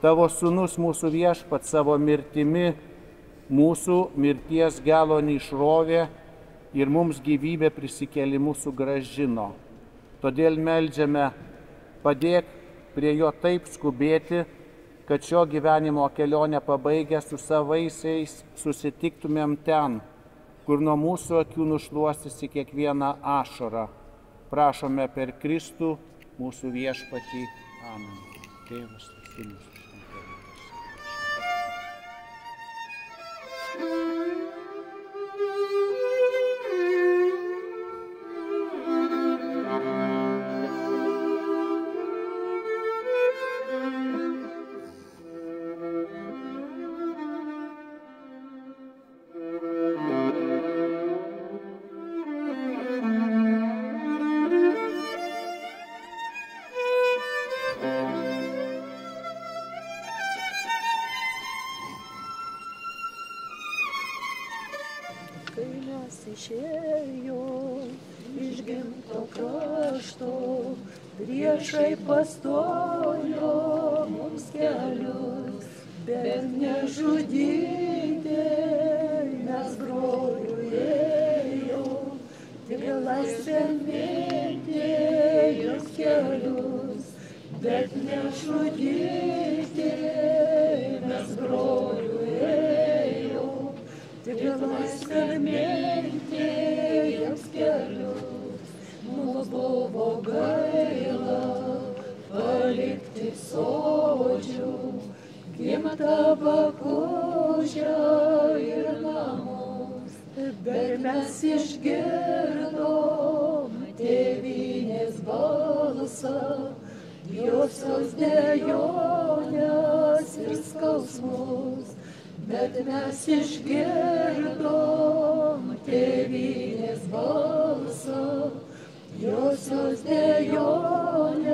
Tavo sūnus mūsų viešpats savo mirtimi mūsų mirties galo neišrovė ir mums gyvybę prisikėlimu sugrąžino. Todėl meldžiame, padėk prie jo taip skubėti, kad šio gyvenimo kelionę pabaigę su savaisiais susitiktumėm ten, kur nuo mūsų akių nušluostysi kiekvieną ašarą. Prašome per Kristų mūsų viešpatį. Amen. Tėvas, Sūnus. Kai mes išėjom iš gimto krašto, priešai pastojo mums kelius, bet nežudyti mes brolių ėjom, tik laisvėn minti jos kelius, bet nežudyti mes brolių ėjom, tik laisvėn minti jos kelius. Mums buvo gaila palikti sodžių, gimtą Bakužę ir namus, bet mes išgirdom tėvynės balsą, josios dejonės ir skausmus. Bet mes išgirdom tėvynės balsą, josios dejonės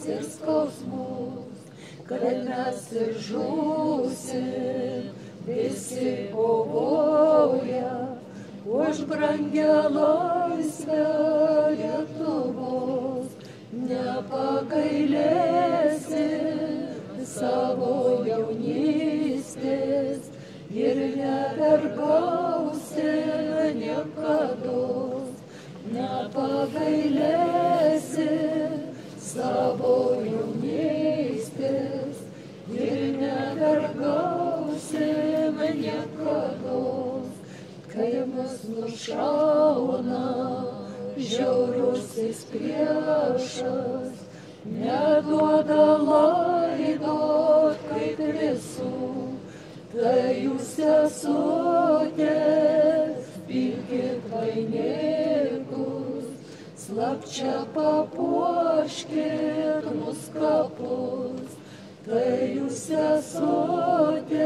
ir skausmus, kad mes ir žūsim, visi kovoja už brangią laisvę Lietuvos. Nepagailėsim savo jaunystės ir nevergausim niekados. Nepagailėsim savo jaunystės ir nevergausim niekados. Kai mus nušauna žiaurusis priešas, neduoda laidot kaip visų, tai jūs sesutės, pilkit vainikus, slapčia papuoškit mus kapus, tai jūs sesutės,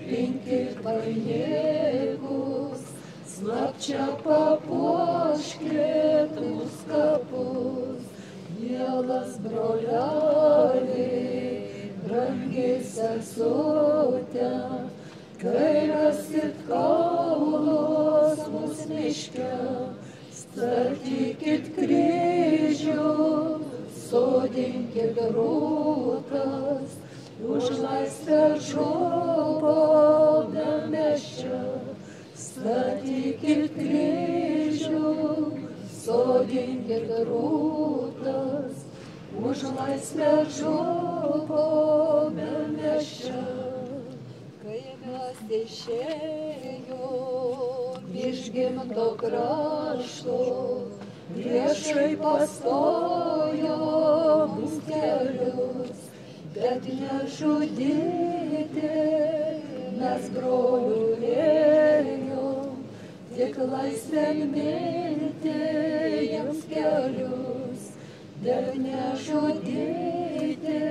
pilkit vainikus, slapčia papuoškit mus kapus. Mielas broleli, brangi sesute, kai rasit kaulus mus miške, statykit kryžių, sodinkit rūtas, už laisvę žūbame čia. Statykit kryžių, sodinkit rūtas, už laisvę žūbame čia. Kai mes išėjom iš gimto krašto, priešai pastojo mums kelius, bet nežudyti mes brolių ėjom, tik laisvėn minti jiems kelius, bet nežudyti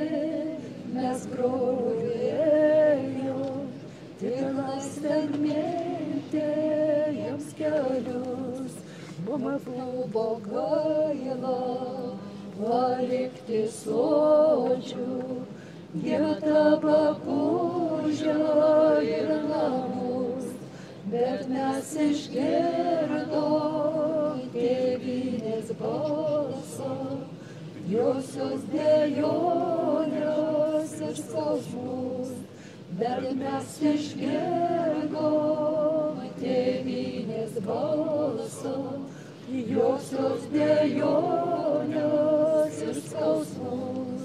mes brolių ėjom, tik laisvėn minti jiems kelius. Mums buvo gaila palikti sodžių, gimtą Bakužę ir namus, bet mes išgirdom tėvynės balsą, josios dejonės ir skausmus, bet mes išgirdom tėvynės balsą, josios dejonės ir skausmus,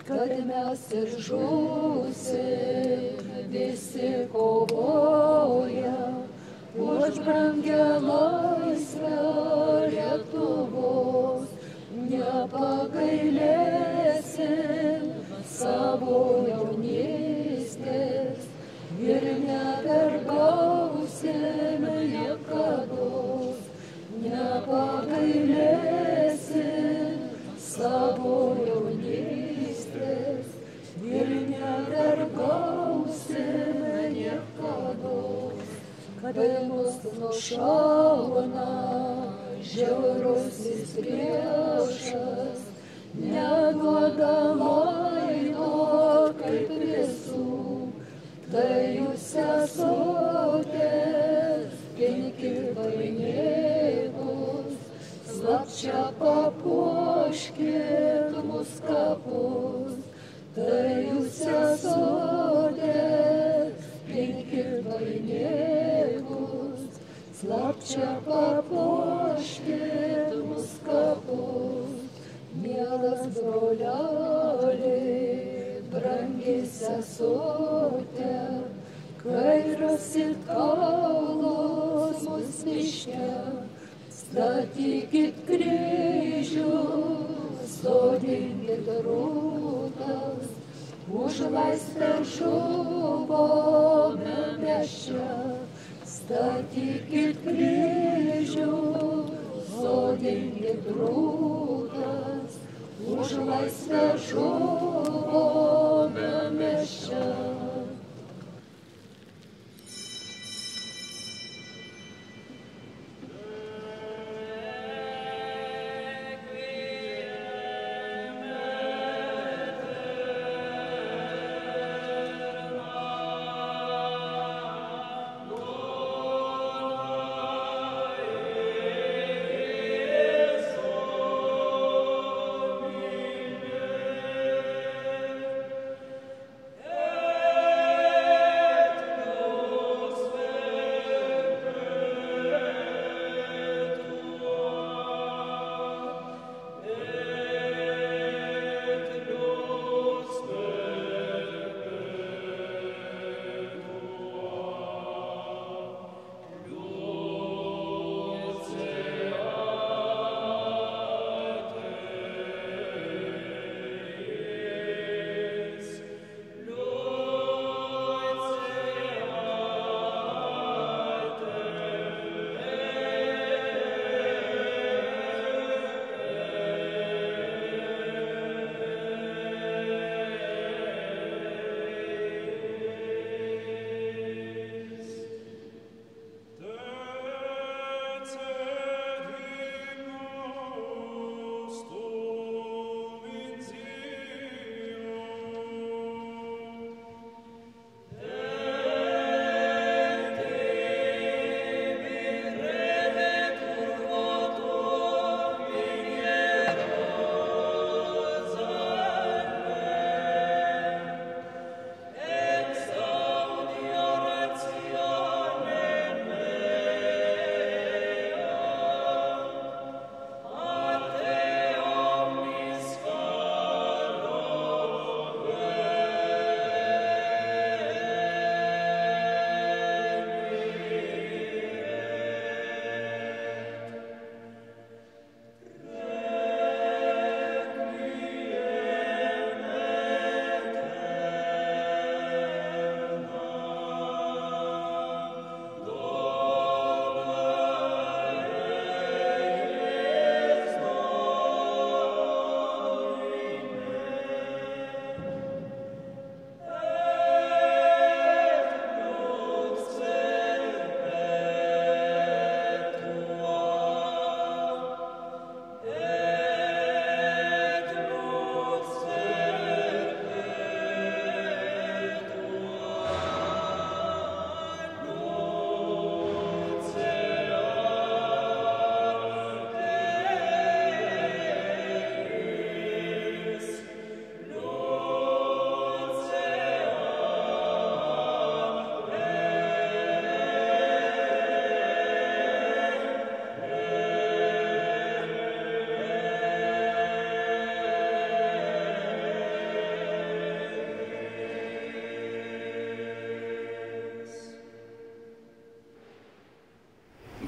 kad mes ir žūsim visi kovoja už brangią laisvę Lietuvos. Nepagailėsim savo jaunystės ir nevergausim niekados. Nepagailėsim savo jaunystės ir nevergausim niekados. Kada mus nušauna žiaurusis priešas, neduoda laiko kaip visų, tai jūs sesutės, 5 vainikus, slapčia papuoškit mus kapus, tai jūs sesutės, 5 vainikus, slapčia papuoškit mus kapus. Mielas broleli, brangi sesutė, kai rasit kaulus mus miške, statykit kryžių, sodinkit rūtas, už laisvę žuvome mes čia. Statykit kryžių, sodinkit rūtas, už laisvę žuvome mes čia.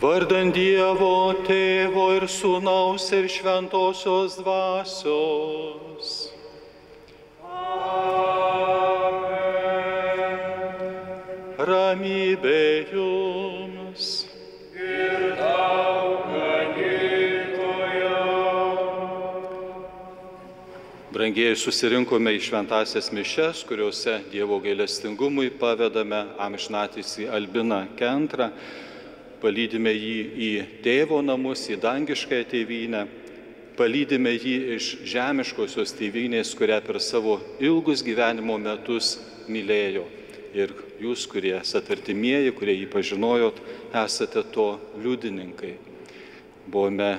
Vardant Dievo Tėvo ir Sūnaus ir Šventosios Dvasios. Amen. Ramybė jums. Ir tau, ganytoja. Brangieji, susirinkome į šventąsias mišias, kuriuose Dievo gailestingumui pavedame amžinatilsį Albiną Kentrą. Palydime jį į tėvo namus, į dangiškąją tėvynę, palydime jį iš žemiškosios tėvynės, kurią per savo ilgus gyvenimo metus mylėjo. Ir jūs, kurie esate artimieji, kurie jį pažinojot, esate to liudininkai. Buvome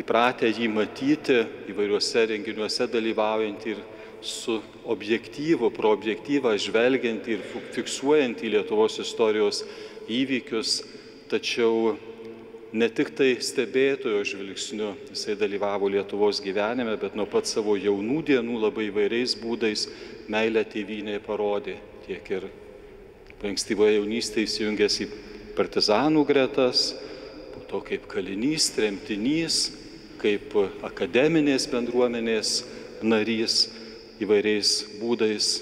įpratę jį matyti įvairiuose renginiuose dalyvaujant ir su objektyvu, pro objektyvą žvelgiant ir fiksuojant į Lietuvos istorijos įvykius. Tačiau ne tik tai stebėtojo žvilgsniu jisai dalyvavo Lietuvos gyvenime, bet nuo pat savo jaunų dienų labai įvairiais būdais meilę tėvynėje parodė. Tiek ir ankstyvoje jaunystėje įsijungęs į partizanų gretas, po to kaip kalinys, tremtinys, kaip akademinės bendruomenės narys įvairiais būdais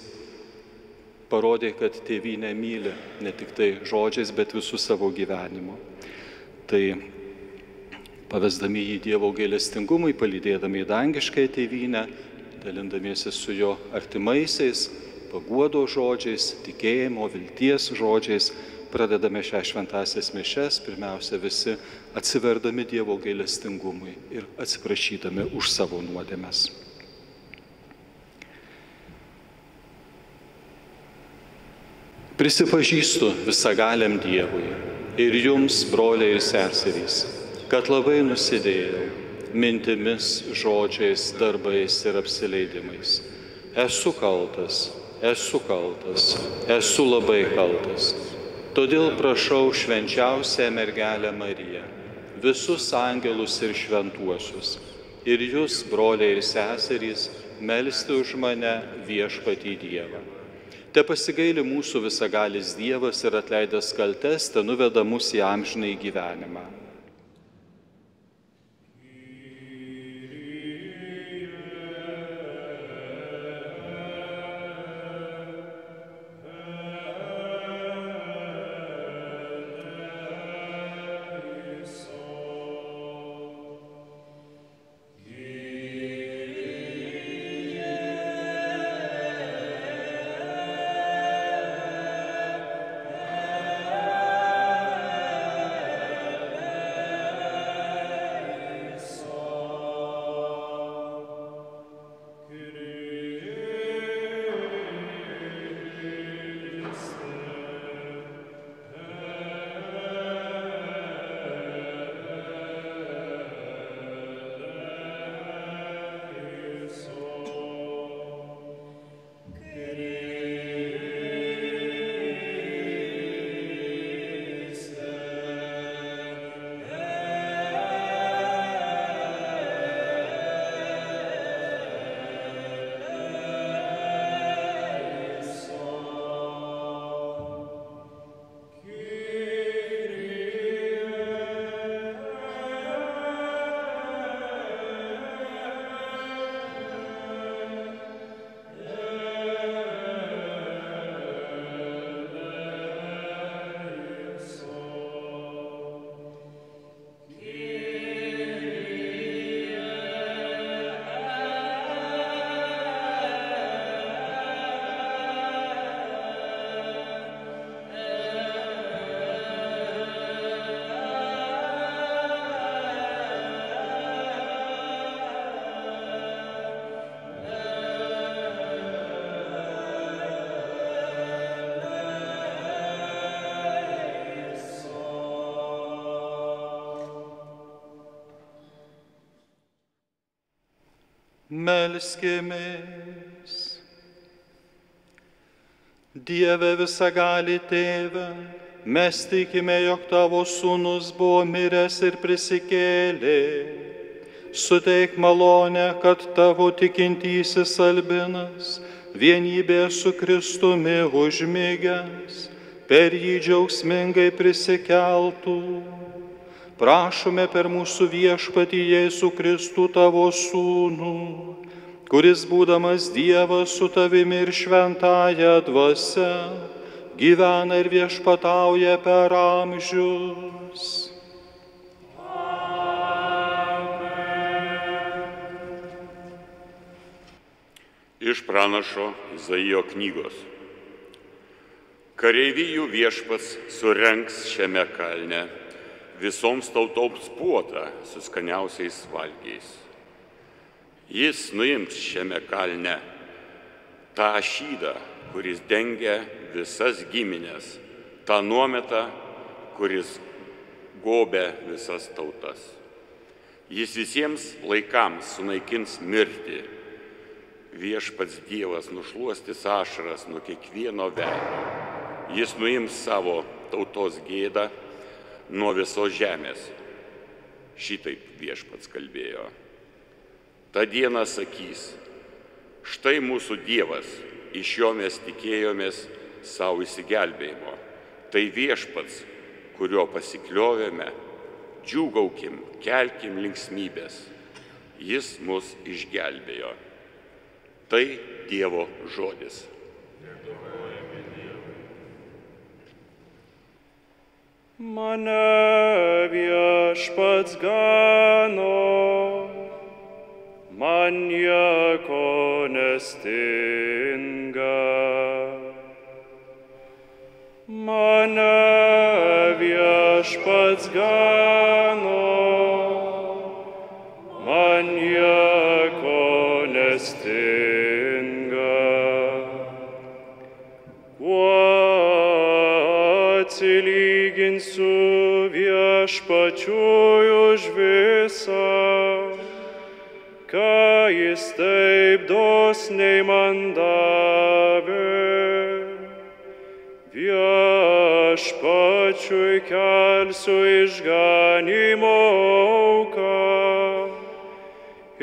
parodė, kad tėvynę myli, ne tik tai žodžiais, bet visų savo gyvenimo. Tai pavesdami jį Dievo gailestingumui, palydėdami į dangiškąją tėvynę, dalindamiesi su jo artimaisiais, paguodo žodžiais, tikėjimo, vilties žodžiais, pradedame šią šventąsias mišias, pirmiausia visi atsiverdami Dievo gailestingumui ir atsiprašydami už savo nuodėmes. Prisipažįstu visagaliam Dievui ir jums, broliai ir seserys, kad labai nusidėjau mintimis, žodžiais, darbais ir apsileidimais. Esu kaltas, esu labai kaltas. Todėl prašau švenčiausią mergelę Mariją, visus angelus ir šventuosius, ir jūs, broliai ir seserys, melsti už mane Viešpatį Dievą. Te pasigaili mūsų visagalis Dievas ir atleidęs kaltes, te nuveda mus į amžinąjį gyvenimą. Melskimės. Dieve visagali Tėve, mes tikime, jog Tavo Sūnus buvo miręs ir prisikėlė. Suteik malonę, kad Tavo tikintysis Albinas vienybėje su Kristumi užmigęs per jį džiaugsmingai prisikeltų. prašome per mūsų viešpatį Jėzų Kristų tavo Sūnų, kuris būdamas Dievas su tavimi ir šventąja dvasia, gyvena ir viešpatauja per amžius. Iš pranašo Izaijo knygos. Kareivijų viešpats surengs šiame kalne visoms tautoms puotą su skaniausiais valgiais. Jis nuims šiame kalne tą šydą, kuris dengia visas giminės, tą nuometą, kuris gobia visas tautas. Jis visiems laikams sunaikins mirtį. Viešpats Dievas nušluostys ašaras nuo kiekvieno veido. Jis nuims savo tautos gėdą nuo visos žemės. Šitaip viešpats kalbėjo. Ta diena sakys, štai mūsų Dievas, iš jo mes tikėjomės savo išsigelbėjimo. Tai viešpats, kurio pasikliovėme, džiūgaukim, kelkim linksmybės. Jis mus išgelbėjo. Tai Dievo žodis. Mane viešpats gano, man nieko nestinga. Mane viešpats gano, man nieko nestinga. Atsilyginsiu viešpačiui už visą, ką jis taip dosniai man davė. Viešpačiui kelsiu išganymo auką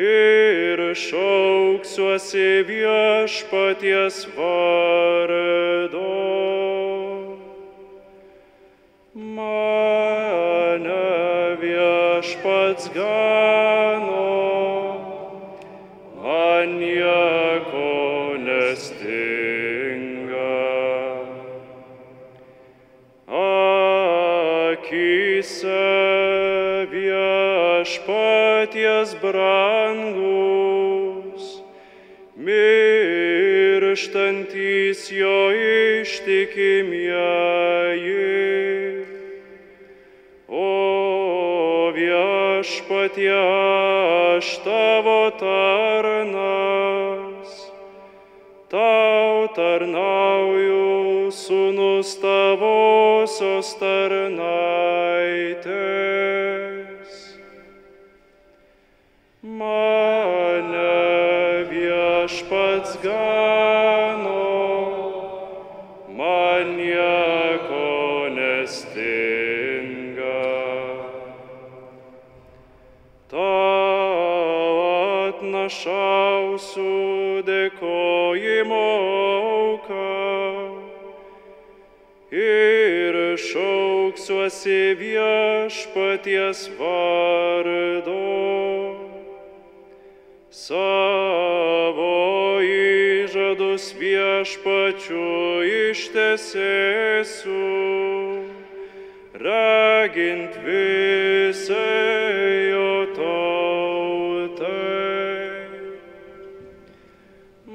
ir šauksiuosi viešpaties vardo. Mane viešpats gano, man nieko nestinga. Akyse viešpaties brangus, mirštantys jo ištikimieji. Viešpatie, aš tavo tarnas, tau tarnauju, sūnus tavosios tarnaitės. Mane viešpats gano, man nieko nestinga. Atnašausiu dėkojimo auką ir šauksiuosi viešpaties vardo. Savo įžadus viešpačiu ištesėsiu, ragint visai jo tautai.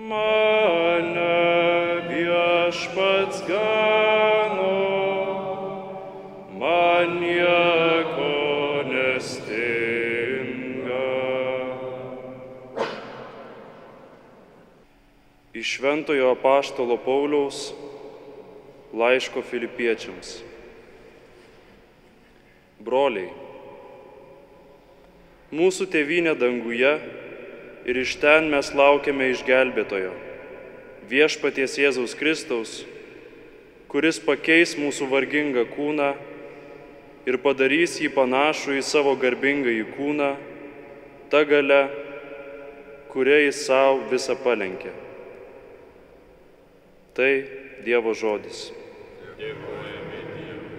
Mane viešpats gano, man nieko nestinga. Iš šventojo apaštalo Pauliaus laiško Filipiečiams. Broliai, mūsų tėvynė danguje ir iš ten mes laukiame išgelbėtojo, viešpaties Jėzaus Kristaus, kuris pakeis mūsų vargingą kūną ir padarys jį panašų į savo garbingąjį kūną, ta galia, kuria jis savo visą palenkė. Tai Dievo žodis. Dėkojame Dievui.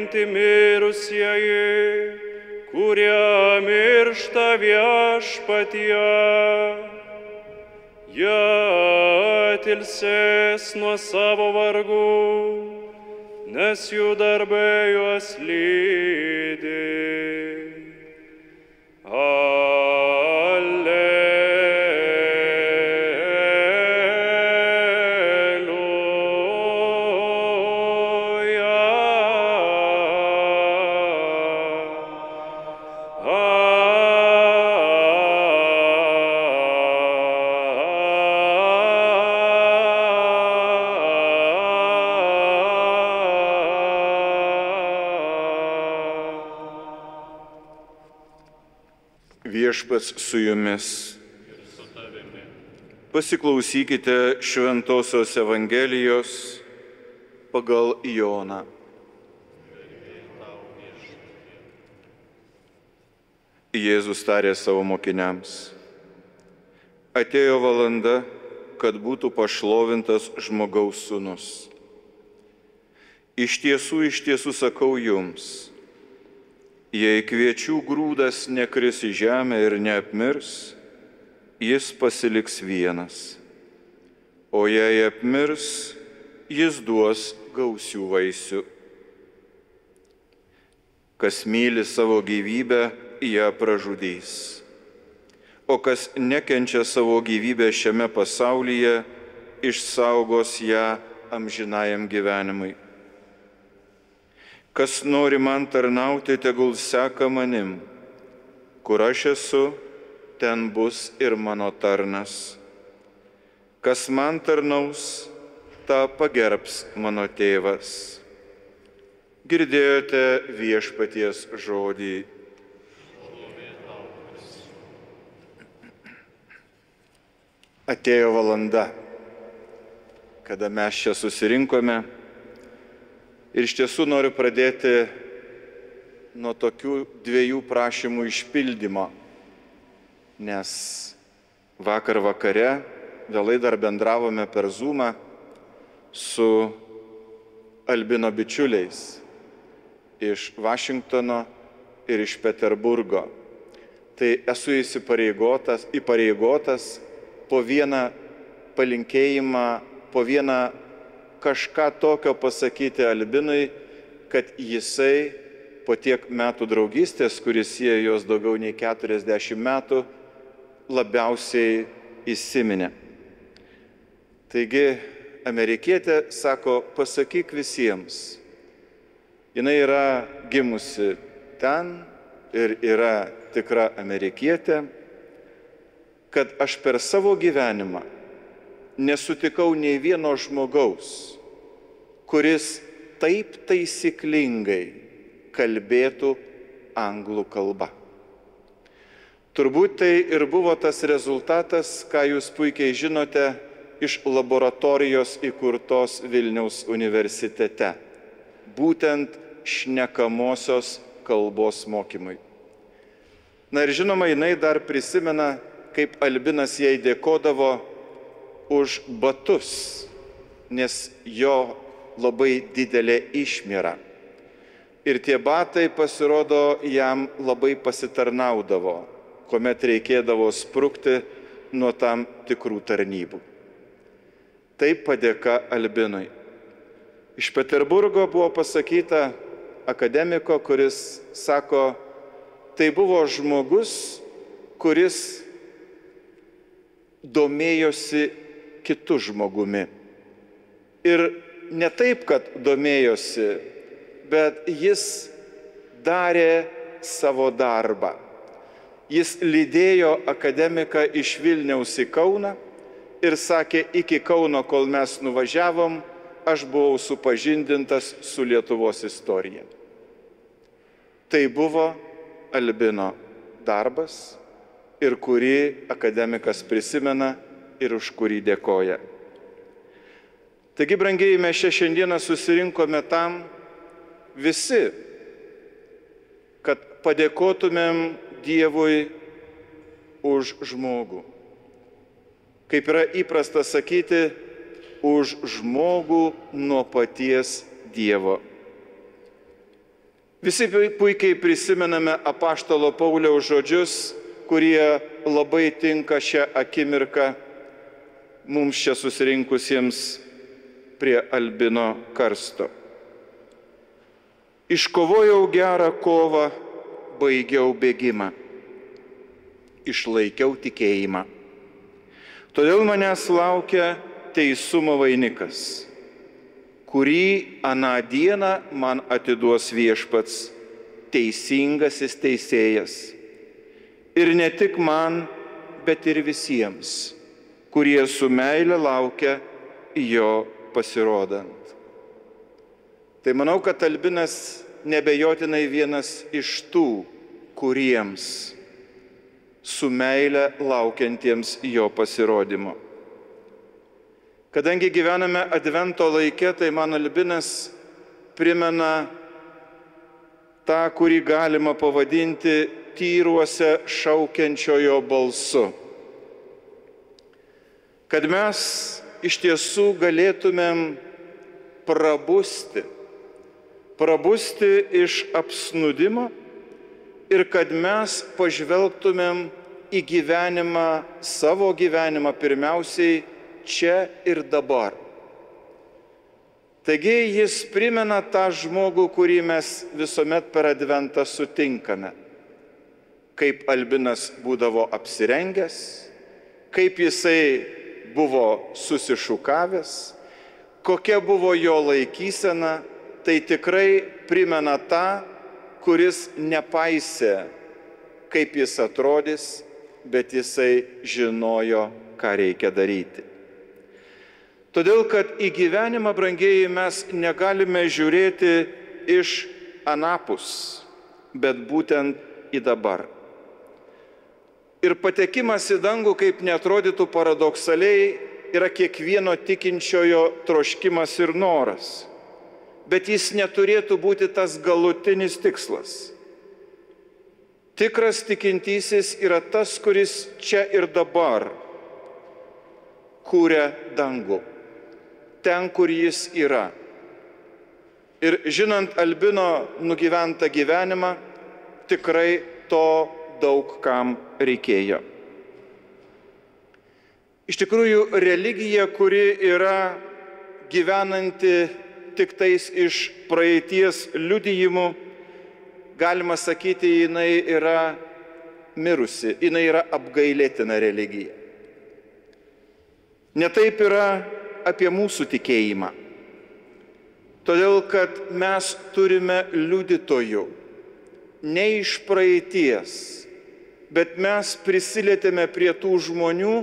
palaiminti mirusieji, kurie miršta viešpatyje. Jie atilsės nuo savo vargų, nes jų darbai juos lydi. Viešpats su jumis. Pasiklausykite Šventosios Evangelijos pagal Joną. Jėzus tarė savo mokiniams: atėjo valanda, kad būtų pašlovintas žmogaus sūnus. Iš tiesų sakau jums, jei kviečių grūdas nekris į žemę ir neapmirs, jis pasiliks vienas, o jei apmirs, jis duos gausių vaisių. Kas myli savo gyvybę, ją pražudys, o kas nekenčia savo gyvybę šiame pasaulyje, išsaugos ją amžinajam gyvenimui. Kas nori man tarnauti, tegul seka manim. Kur aš esu, ten bus ir mano tarnas. Kas man tarnaus, tą pagerbs mano tėvas. Girdėjote viešpaties žodį. Atėjo valanda, kada mes čia susirinkome. Ir iš tiesų noriu pradėti nuo tokių dviejų prašymų išpildymo, nes vakar vakare vėlai dar bendravome per Zoomą su Albino bičiuliais iš Vašingtono ir iš Peterburgo. Tai esu įpareigotas po vieną palinkėjimą, po vieną kažką tokio pasakyti Albinui, kad jisai po tiek metų draugystės, kuris sieja jos daugiau nei 40 metų, labiausiai įsiminė. Taigi, amerikietė sako, pasakyk visiems. Jinai yra gimusi ten ir yra tikra amerikietė, kad aš per savo gyvenimą nesutikau nei vieno žmogaus, kuris taip taisyklingai kalbėtų anglų kalba. Turbūt tai ir buvo tas rezultatas, ką jūs puikiai žinote iš laboratorijos įkurtos Vilniaus universitete, būtent šnekamosios kalbos mokymui. Na ir žinoma, jinai dar prisimena, kaip Albinas jai dėkodavo už batus, nes jo labai didelė išmėra. Ir tie batai, pasirodo, jam labai pasitarnaudavo, kuomet reikėdavo sprukti nuo tam tikrų tarnybų. Tai padėka Albinui. Iš Peterburgo buvo pasakyta akademiko, kuris sako, tai buvo žmogus, kuris domėjosi kitų žmogumi. Ir ne taip, kad domėjosi, bet jis darė savo darbą. Jis lydėjo akademiką iš Vilniaus į Kauną ir sakė, iki Kauno, kol mes nuvažiavom, aš buvau supažindintas su Lietuvos istorija. Tai buvo Albino darbas ir kurį akademikas prisimena ir už kurį dėkoja. Taigi, brangieji, mes šiandieną susirinkome tam visi, kad padėkotumėm Dievui už žmogų. Kaip yra įprasta sakyti, už žmogų nuo paties Dievo. Visi puikiai prisimename apaštalo Pauliaus žodžius, kurie labai tinka šią akimirką mums čia susirinkusiems prie Albino karsto. Iškovojau gerą kovą, baigiau bėgimą, išlaikiau tikėjimą. Todėl manęs laukia teisumo vainikas, kurį aną dieną man atiduos Viešpats, teisingasis teisėjas. Ir ne tik man, bet ir visiems, kurie su meile laukia jo pasirodant. Tai manau, kad Albinas nebejotinai vienas iš tų, kuriems su meile laukiantiems jo pasirodymo. Kadangi gyvename Advento laike, tai man Albinas primena tą, kurį galima pavadinti tyruose šaukiančiojo balsu. Kad mes iš tiesų galėtumėm prabusti iš apsnūdimo ir kad mes pažvelgtumėm į gyvenimą, savo gyvenimą pirmiausiai čia ir dabar. Taigi jis primena tą žmogų, kurį mes visuomet per Adventą sutinkame. Kaip Albinas būdavo apsirengęs, kaip jisai buvo susišukavęs, kokia buvo jo laikysena, tai tikrai primena tą, kuris nepaisė, kaip jis atrodys, bet jisai žinojo, ką reikia daryti. Todėl, kad į gyvenimą, brangieji, mes negalime žiūrėti iš anapus, bet būtent į dabar. Ir patekimas į dangų, kaip neatrodytų paradoksaliai, yra kiekvieno tikinčiojo troškimas ir noras. Bet jis neturėtų būti tas galutinis tikslas. Tikras tikintysis yra tas, kuris čia ir dabar kūrė dangų, ten, kur jis yra. Ir žinant Albino nugyventą gyvenimą, tikrai to daug kam reikėjo. Iš tikrųjų, religija, kuri yra gyvenanti tik tais iš praeities liudijimų, galima sakyti, jinai yra mirusi, jinai yra apgailėtina religija. Netaip yra apie mūsų tikėjimą. Todėl, kad mes turime liudytojų, ne iš praeities, bet mes prisilietėme prie tų žmonių,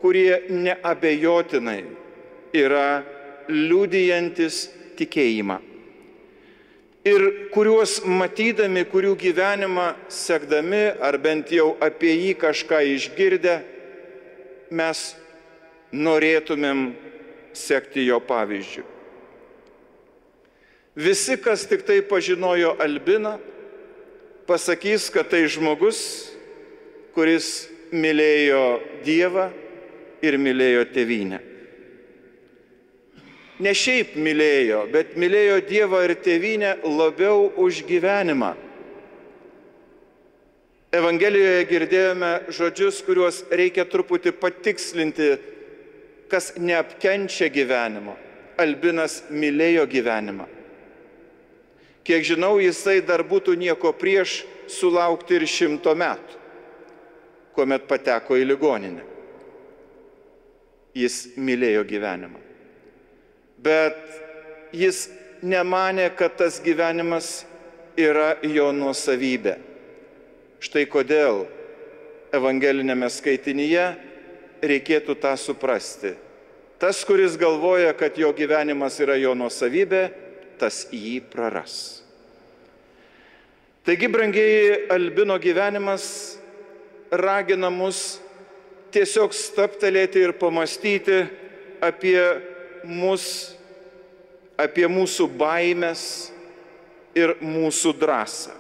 kurie neabejotinai yra liudijantis tikėjimą. Ir kuriuos matydami, kurių gyvenimą sekdami, ar bent jau apie jį kažką išgirdę, mes norėtumėm sekti jo pavyzdžiu. Visi, kas tik tai pažinojo Albiną, pasakys, kad tai žmogus, kuris mylėjo Dievą ir mylėjo tėvynę. Ne šiaip mylėjo, bet mylėjo Dievą ir tėvynę labiau už gyvenimą. Evangelijoje girdėjome žodžius, kuriuos reikia truputį patikslinti, kas neapkenčia gyvenimo. Albinas mylėjo gyvenimą. Kiek žinau, jisai dar būtų nieko prieš sulaukti ir 100 metų, kuomet pateko į ligoninę. Jis mylėjo gyvenimą. Bet jis nemanė, kad tas gyvenimas yra jo nuosavybė. Štai kodėl evangelinėme skaitinyje reikėtų tą suprasti. Tas, kuris galvoja, kad jo gyvenimas yra jo nuosavybė, tas jį praras. Taigi, brangieji, Albino gyvenimas ragina mus tiesiog stabtelėti ir pamastyti apie mūsų baimės ir mūsų drąsą.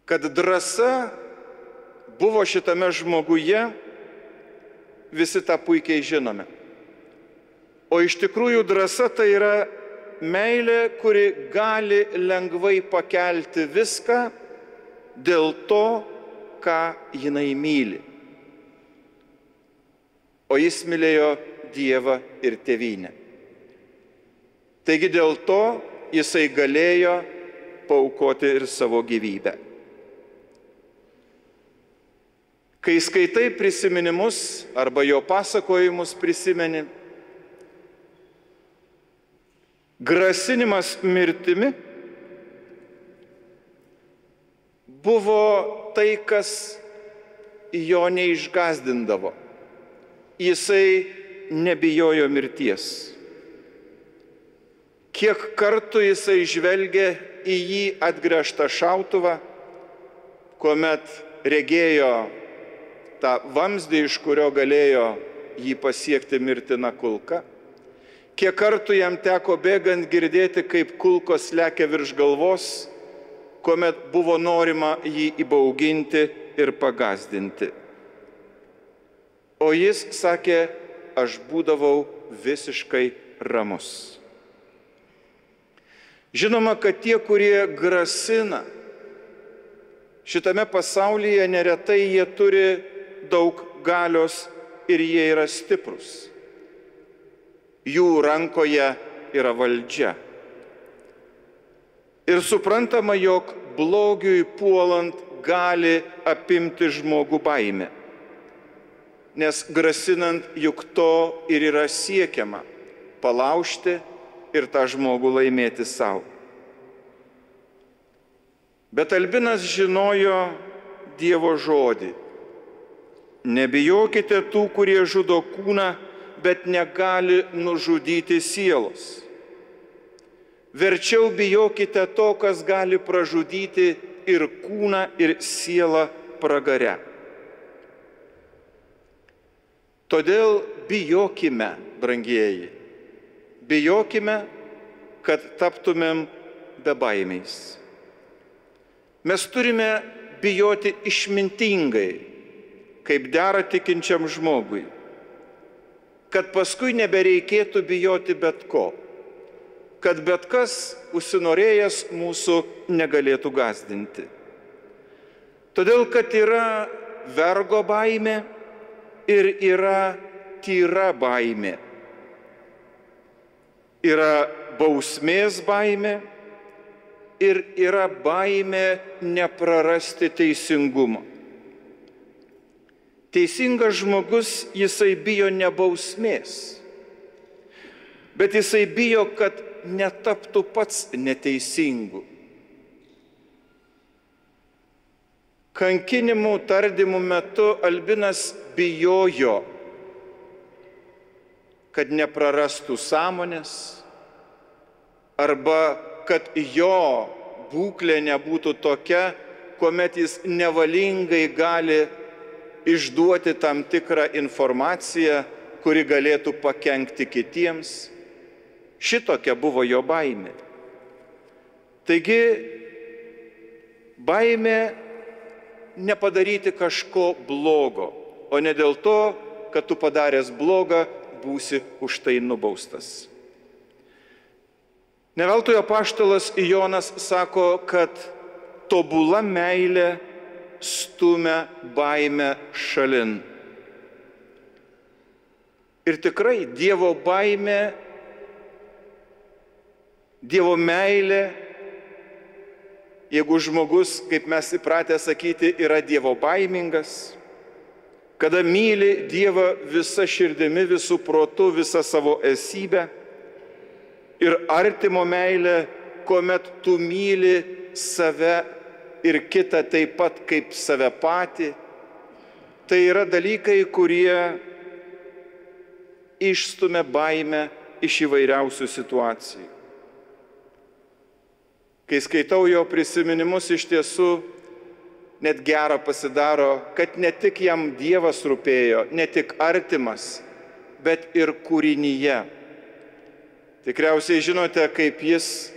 Kad drąsa buvo šitame žmoguje, visi tą puikiai žinome. O iš tikrųjų drąsa tai yra meilė, kuri gali lengvai pakelti viską dėl to, ką jinai myli. O jis mylėjo Dievą ir tėvynę. Taigi dėl to jisai galėjo paaukoti ir savo gyvybę. Kai skaitai prisiminimus arba jo pasakojimus prisimeni, grasinimas mirtimi buvo tai, kas jo neišgąsdindavo. Jisai nebijojo mirties. Kiek kartų jisai žvelgė į jį atgręžtą šautuvą, kuomet regėjo tą vamzdį, iš kurio galėjo jį pasiekti mirtina kulka. Kiek kartų jam teko bėgant girdėti, kaip kulkos lekia virš galvos, kuomet buvo norima jį įbauginti ir pagąsdinti. O jis sakė, aš būdavau visiškai ramus. Žinoma, kad tie, kurie grasina, šitame pasaulyje neretai jie turi daug galios ir jie yra stiprus. Jų rankoje yra valdžia. Ir suprantama, jog blogiui puolant gali apimti žmogų baimė. Nes grasinant juk to ir yra siekiama – palaužti ir tą žmogų laimėti savo. Bet Albinas žinojo Dievo žodį. Nebijokite tų, kurie žudo kūną, bet negali nužudyti sielos. Verčiau bijokite to, kas gali pražudyti ir kūną, ir sielą pragare. Todėl bijokime, brangieji, bijokime, kad taptumėm bebaimiais. Mes turime bijoti išmintingai, kaip dera tikinčiam žmogui, kad paskui nebereikėtų bijoti bet ko, kad bet kas užsinorėjęs mūsų negalėtų gąsdinti. Todėl, kad yra vergo baimė ir yra tyra baimė. Yra bausmės baimė ir yra baimė neprarasti teisingumo. Teisingas žmogus, jisai bijo ne bausmės, bet jisai bijo, kad netaptų pats neteisingu. Kankinimų tardymų metu Albinas bijojo, kad neprarastų sąmonės arba kad jo būklė nebūtų tokia, kuomet jis nevalingai gali išduoti tam tikrą informaciją, kuri galėtų pakenkti kitiems. Šitokia buvo jo baimė. Taigi, baimė nepadaryti kažko blogo, o ne dėl to, kad tu padaręs blogą, būsi už tai nubaustas. Ne veltui apaštalas Jonas sako, kad tobula meilė stumia baimę šalin. Ir tikrai Dievo baimė, Dievo meilė, jeigu žmogus, kaip mes įpratę sakyti, yra Dievo baimingas, kada myli Dievą visą širdimi, visų protu, visą savo esybę, ir artimo meilė, kuomet tu myli save ir kitą taip pat kaip save patį, tai yra dalykai, kurie išstumia baimę iš įvairiausių situacijų. Kai skaitau jo prisiminimus, iš tiesų net gera pasidaro, kad ne tik jam Dievas rūpėjo, ne tik artimas, bet ir kūrinyje. Tikriausiai žinote, kaip jis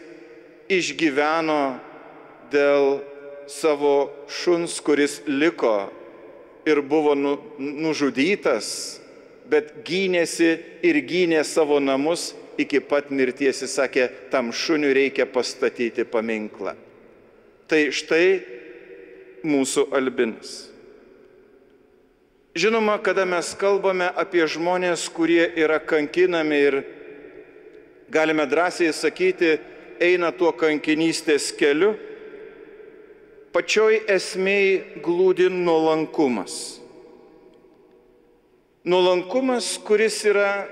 išgyveno dėl savo šuns, kuris liko ir buvo nužudytas bet gynėsi ir gynė savo namus iki pat mirties. Jis sakė, tam šuniui reikia pastatyti paminklą. Tai štai mūsų Albinas. Žinoma, kada mes kalbame apie žmonės, kurie yra kankinami ir galime drąsiai sakyti, eina tuo kankinystės keliu, pačioj esmėj glūdi nuolankumas. Nuolankumas, kuris yra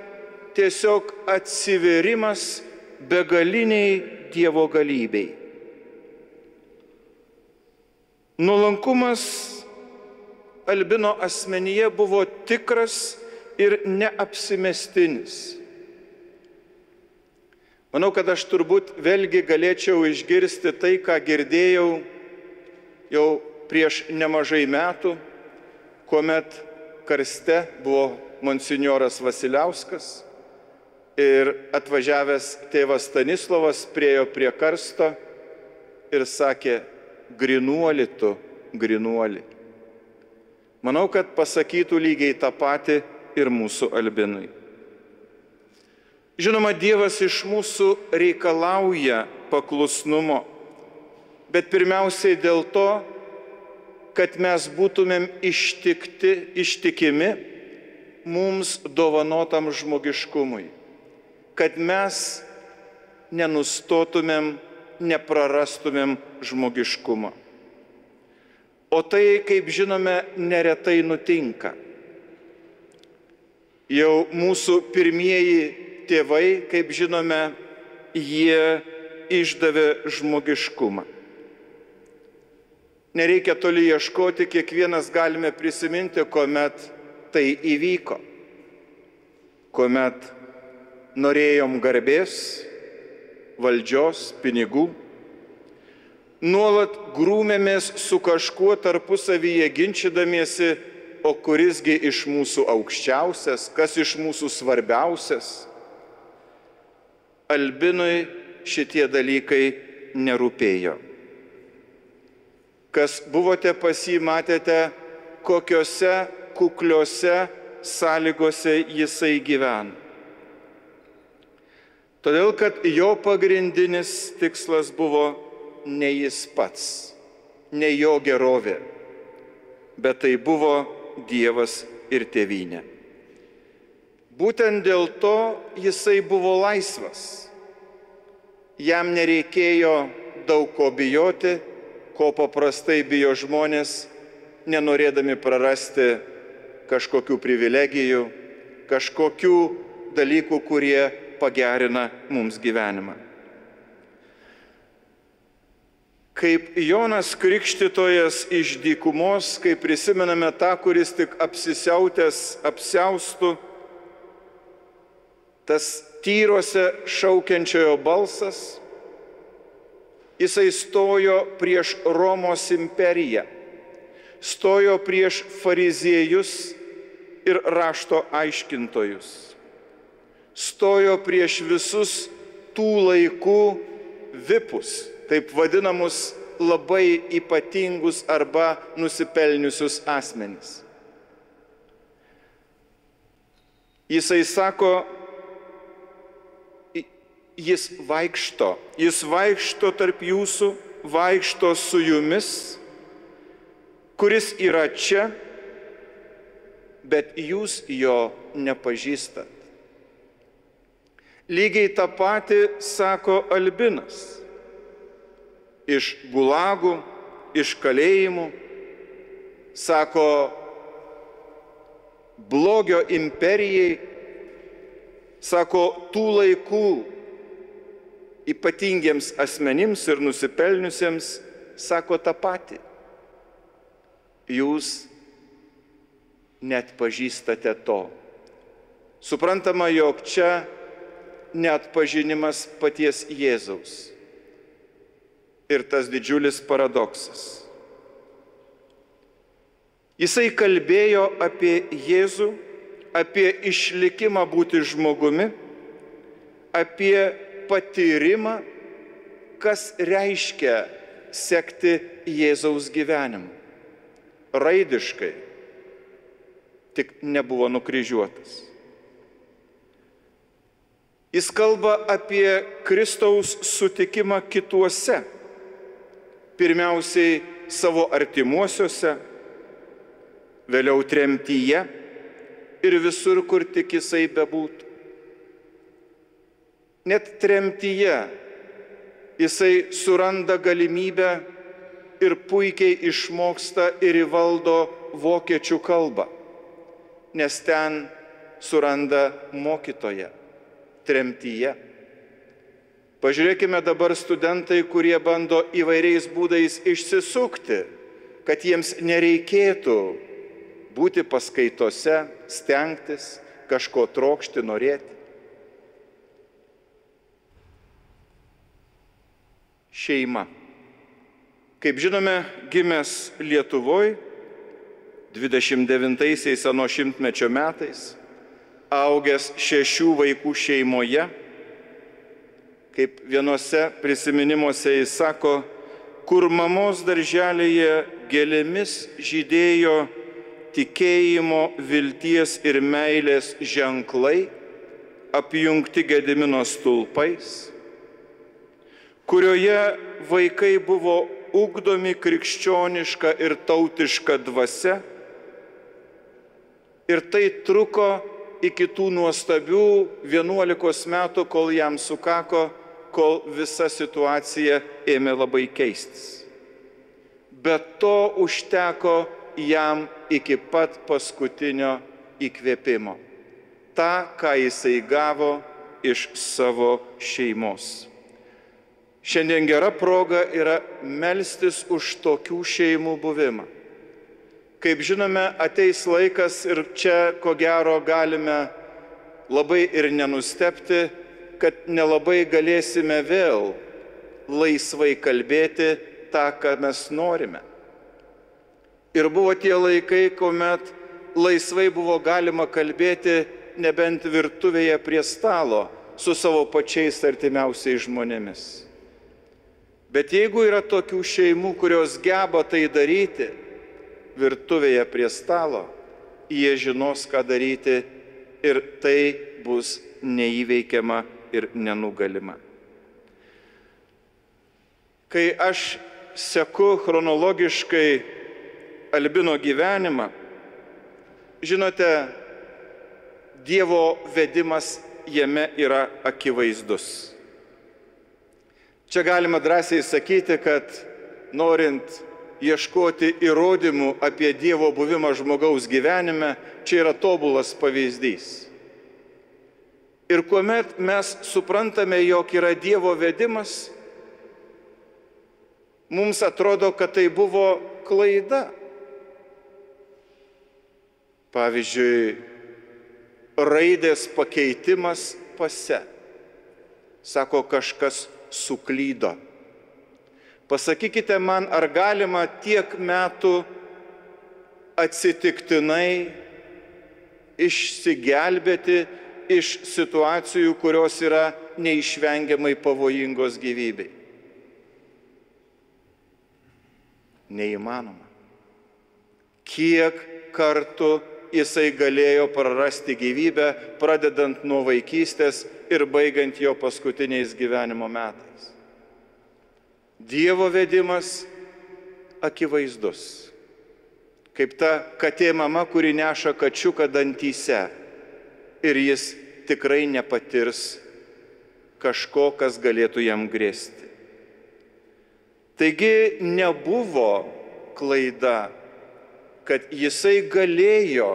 tiesiog atsiverimas begaliniai Dievo galybei. Nuolankumas Albino asmenyje buvo tikras ir neapsimestinis. Manau, kad aš turbūt vėlgi galėčiau išgirsti tai, ką girdėjau jau prieš nemažai metų, kuomet karste buvo monsinjoras Vasiliauskas ir atvažiavęs tėvas Stanislovas priėjo prie karsto ir sakė, grinuoli tu, grinuoli. Manau, kad pasakytų lygiai tą patį ir mūsų Albinui. Žinoma, Dievas iš mūsų reikalauja paklusnumo, bet pirmiausiai dėl to, kad mes būtumėm ištikimi mums dovanotam žmogiškumui, kad mes nenustotumėm, neprarastumėm žmogiškumą. O tai, kaip žinome, neretai nutinka. Jau mūsų pirmieji tėvai, kaip žinome, jie išdavė žmogiškumą. Nereikia toli ieškoti, kiekvienas galime prisiminti, kuomet tai įvyko. Kuomet norėjom garbės, valdžios, pinigų, nuolat grūmėmės su kažkuo tarpusavyje ginčydamiesi, o kurisgi iš mūsų aukščiausias, kas iš mūsų svarbiausias. Albinui šitie dalykai nerūpėjo. Kas buvote pas jį, matėte, kokiose kukliose sąlygose jisai gyvena. Todėl, kad jo pagrindinis tikslas buvo ne jis pats, ne jo gerovė, bet tai buvo Dievas ir tėvynė. Būtent dėl to jisai buvo laisvas. Jam nereikėjo daug ko bijoti, ko paprastai bijo žmonės, nenorėdami prarasti kažkokių privilegijų, kažkokių dalykų, kurie pagerina mums gyvenimą. Kaip Jonas Krikštytojas iš dykumos, kai prisimename tą, kuris tik apsisiautęs apsiaustų, tas tyruose šaukiančiojo balsas, jisai stojo prieš Romos imperiją, stojo prieš fariziejus ir rašto aiškintojus, stojo prieš visus tų laikų vipus, taip vadinamus labai ypatingus arba nusipelniusius asmenis. Jisai sako, jis vaikšto tarp jūsų, vaikšto su jumis, kuris yra čia, bet jūs jo nepažįstat. Lygiai tą patį sako Albinas. Iš gulagų, iš kalėjimų, sako, blogio imperijai, sako, tų laikų ypatingiems asmenims ir nusipelniusiems, sako tą patį. Jūs neatpažįstate to. Suprantama, jog čia neatpažinimas paties Jėzaus. Ir tas didžiulis paradoksas. Jisai kalbėjo apie Jėzų, apie išlikimą būti žmogumi, apie patyrimą, kas reiškia sekti Jėzaus gyvenimu. Raidiškai. tik nebuvo nukryžiuotas. Jis kalba apie Kristaus sutikimą kituose, pirmiausiai savo artimuosiuose, vėliau tremtyje ir visur, kur tik jisai bebūtų. Net tremtyje jisai suranda galimybę ir puikiai išmoksta ir įvaldo vokiečių kalbą, nes ten suranda mokytoją tremtyje. Pažiūrėkime dabar studentai, kurie bando įvairiais būdais išsisukti, kad jiems nereikėtų būti paskaitose, stengtis, kažko trokšti, norėti. Šeima. Kaip žinome, gimęs Lietuvoje 29-aisiais ano šimtmečio metais, augęs 6 vaikų šeimoje, kaip vienose prisiminimuose jis sako, kur mamos darželėje gėlėmis žydėjo tikėjimo, vilties ir meilės ženklai, apjungti Gedimino stulpais, kurioje vaikai buvo ugdomi krikščioniška ir tautiška dvasia, ir tai truko iki tų nuostabių 11 metų, kol jam sukako, kol visa situacija ėmė labai keistis. Bet to užteko jam iki pat paskutinio įkvėpimo. Ta, ką jisai gavo iš savo šeimos. Šiandien gera proga yra melstis už tokių šeimų buvimą. Kaip žinome, ateis laikas ir čia, ko gero, galime labai ir nenustebti, kad nelabai galėsime vėl laisvai kalbėti tą, ką mes norime. Ir buvo tie laikai, kuomet laisvai buvo galima kalbėti nebent virtuvėje prie stalo su savo pačiais artimiausiais žmonėmis. Bet jeigu yra tokių šeimų, kurios geba tai daryti, virtuvėje prie stalo, jie žinos, ką daryti ir tai bus neįveikiama ir nenugalima. Kai aš seku chronologiškai Albino gyvenimą, žinote, Dievo vedimas jame yra akivaizdus. Čia galima drąsiai sakyti, kad norint ieškoti įrodymų apie Dievo buvimą žmogaus gyvenime, čia yra tobulas pavyzdys. Ir kuomet mes suprantame, jog yra Dievo vedimas, mums atrodo, kad tai buvo klaida. Pavyzdžiui, raidės pakeitimas pase. Sako, kažkas suklydo. Pasakykite man, ar galima tiek metų atsitiktinai išsigelbėti iš situacijų, kurios yra neišvengiamai pavojingos gyvybei? Neįmanoma. Kiek kartų jisai galėjo prarasti gyvybę, pradedant nuo vaikystės ir baigiant jo paskutiniais gyvenimo metais. Dievo vedimas akivaizdus, kaip ta katė mama, kuri neša kačiuką dantyse ir jis tikrai nepatirs kažko, kas galėtų jam grėsti. Taigi nebuvo klaida, kad jisai galėjo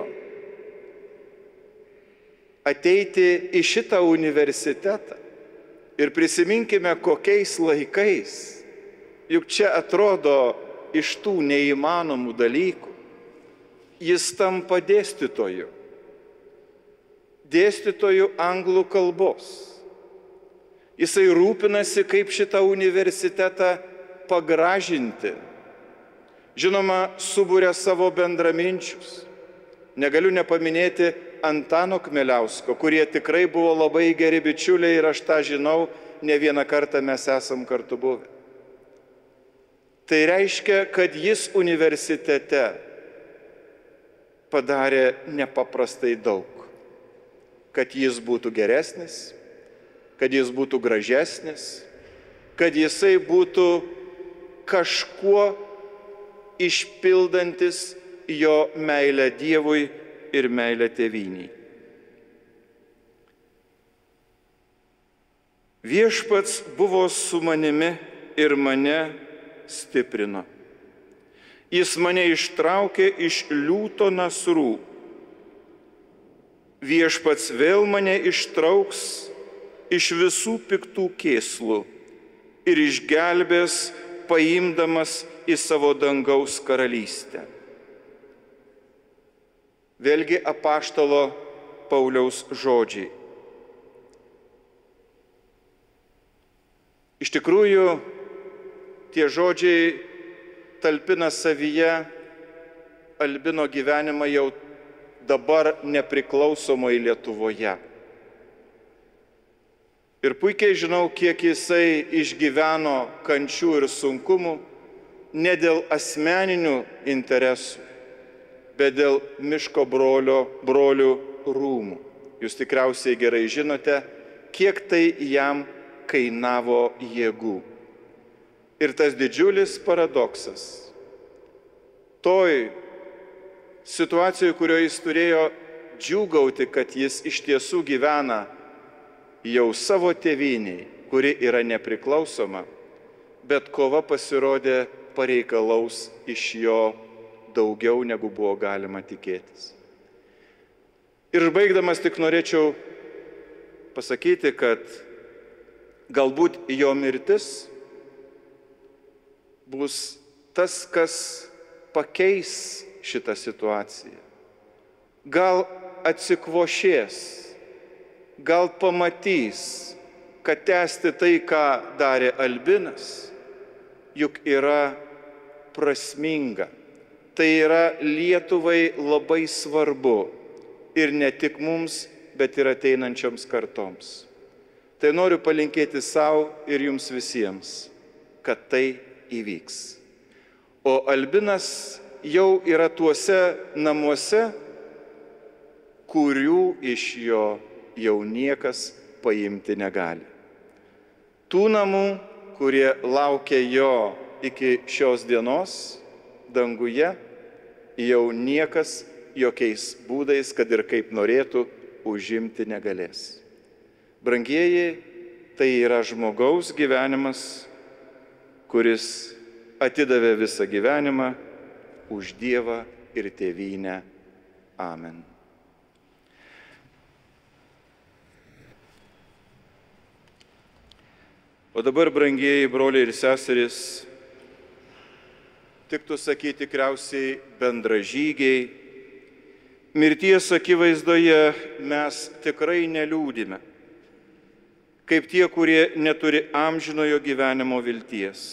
ateiti į šitą universitetą. Ir prisiminkime, kokiais laikais. Juk čia atrodo iš tų neįmanomų dalykų. Jis tampa dėstytoju. Dėstytoju anglų kalbos. Jisai rūpinasi, kaip šitą universitetą pagražinti. Žinoma, subūrė savo bendraminčius. Negaliu nepaminėti Antano Kmeliausko, kurie tikrai buvo labai geri bičiuliai ir aš tą žinau, ne vieną kartą mes esam kartu buvę. Tai reiškia, kad jis universitete padarė nepaprastai daug, kad jis būtų geresnis, kad jis būtų gražesnis, kad jisai būtų kažkuo išpildantis jo meilę Dievui ir meilę tėvyniai. Viešpats buvo su manimi ir mane stiprino. Jis mane ištraukė iš liūto nasrų. Viešpats vėl mane ištrauks iš visų piktų kėslų ir išgelbės, paimdamas į savo dangaus karalystę. Vėlgi apaštalo Pauliaus žodžiai. Iš tikrųjų, tie žodžiai talpina savyje Albino gyvenimą jau dabar nepriklausomoj Lietuvoje. Ir puikiai žinau, kiek jisai išgyveno kančių ir sunkumų ne dėl asmeninių interesų, bet dėl miško brolių rūmų. Jūs tikriausiai gerai žinote, kiek tai jam kainavo jėgų. Ir tas didžiulis paradoksas. Toj situacijoje, kurioje jis turėjo džiūgauti, kad jis iš tiesų gyvena jau savo tėvyniai, kuri yra nepriklausoma, bet kova pasirodė pareikalaus iš jo daugiau, negu buvo galima tikėtis. Ir baigdamas tik norėčiau pasakyti, kad galbūt jo mirtis bus tas, kas pakeis šitą situaciją. Gal atsikvošės, gal pamatys, kad tęsti tai, ką darė Albinas, juk yra prasminga. Tai yra Lietuvai labai svarbu ir ne tik mums, bet ir ateinančioms kartoms. Tai noriu palinkėti savo ir jums visiems, kad tai įvyks. O Albinas jau yra tuose namuose, kurių iš jo jau niekas paimti negali. Tų namų, kurie laukia jo iki šios dienos, danguje, jau niekas jokiais būdais, kad ir kaip norėtų, užimti negalės. Brangieji, tai yra žmogaus gyvenimas, kuris atidavė visą gyvenimą už Dievą ir tėvynę. Amen. O dabar, brangieji broliai ir seserys, tiktų sakyti tikriausiai bendražygiai, mirties akivaizdoje mes tikrai neliūdime, kaip tie, kurie neturi amžinojo gyvenimo vilties.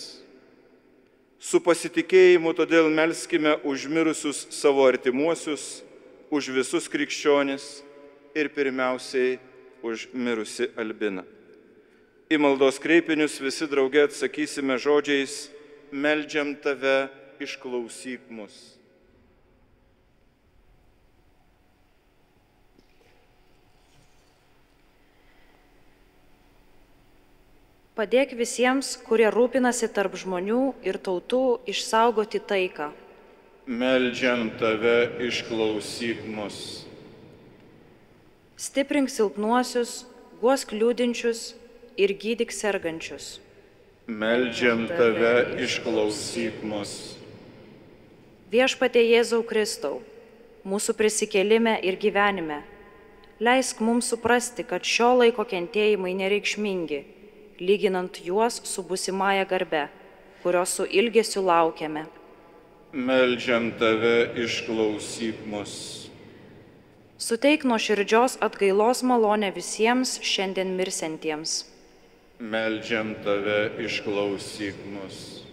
Su pasitikėjimu todėl melskime už mirusius savo artimuosius, už visus krikščionis ir pirmiausiai už mirusi Albiną. Į maldos kreipinius visi drauge atsakysime žodžiais: meldžiam tave, išklausyk mus. Padėk visiems, kurie rūpinasi tarp žmonių ir tautų, išsaugoti taiką. Meldžiam tave, išklausyk mus. Stiprink silpnuosius, guosk liūdinčius ir gydyk sergančius. Meldžiam tave, išklausyk mus. Viešpatie Jėzau Kristau, mūsų prisikėlime ir gyvenime, leisk mums suprasti, kad šio laiko kentėjimai nereikšmingi, lyginant juos su būsimąja garbe, kurios su ilgesiu laukiame. Meldžiam tave, išklausyk mus. Suteik nuoširdžios atgailos malonę visiems šiandien mirsentiems. Meldžiam tave, išklausyk mus.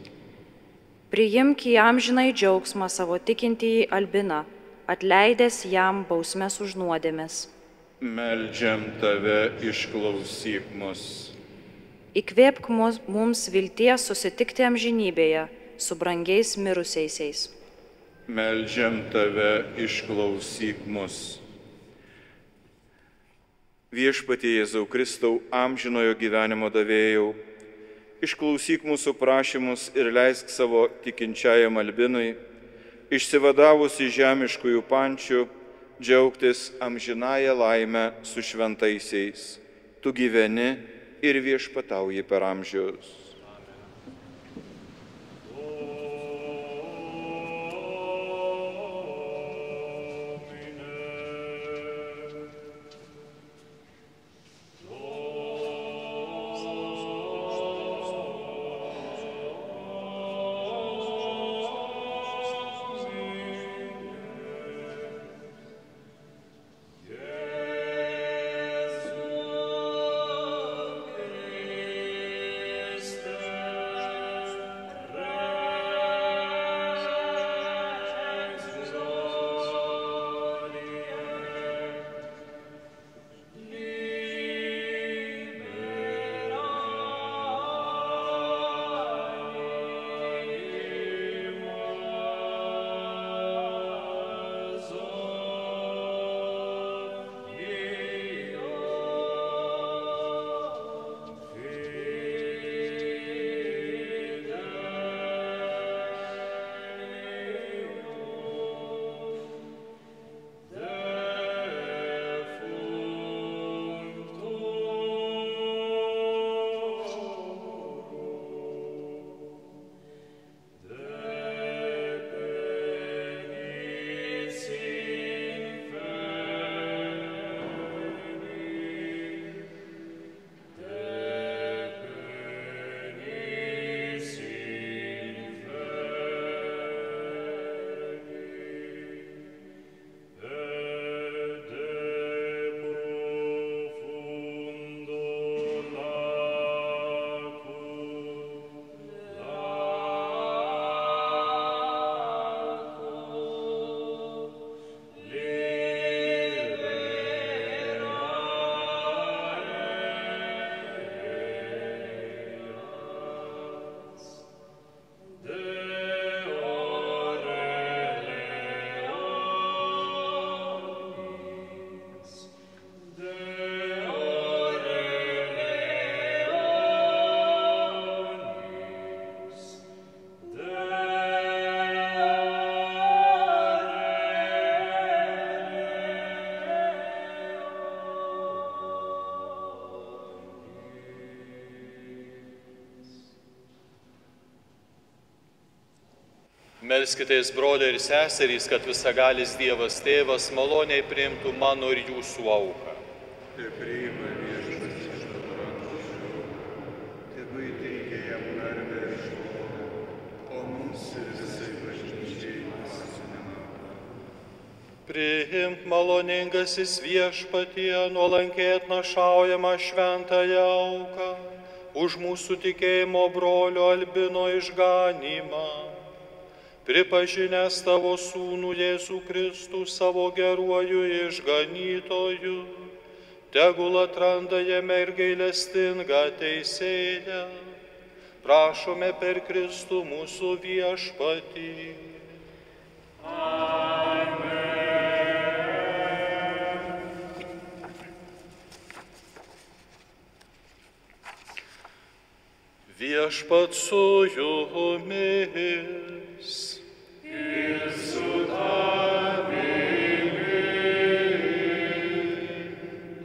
Priimk į amžinai džiaugsmą savo tikintįjį Albiną, atleidęs jam bausmes už nuodėmes. Meldžiam tave, išklausyk mus. Įkvėpk mums vilties susitikti amžinybėje su brangiais mirusiaisiais. Meldžiam tave, išklausyk mus. Viešpatie Jėzau Kristau, amžinojo gyvenimo davėjau, išklausyk mūsų prašymus ir leisk savo tikinčiajam Albinui, išsivadavus iš žemiškųjų pančių, džiaugtis amžinąją laimę su šventaisiais. Tu gyveni ir viešpatauji per amžius. Melskitės, broliai ir seserys, kad visagalis Dievas Tėvas maloniai priimtų mano ir jūsų auką. Te priima viešpats iš tavo rankų, tegu įteikia jam garbę ir šlovę, o mums ir visai bažnyčiai dvasinę. Priimk maloningasis Viešpatie nuolankiai atnašaujamą šventąją auką už mūsų tikėjimo brolio Albino išganymą. Pripažinęs tavo sūnų Jėzų Kristų savo geruoju išganytoju, tegul atranda jame ir gailestingą teisėją. Prašome per Kristų mūsų Viešpatį. Viešpat su jumis. Ir su tavimi.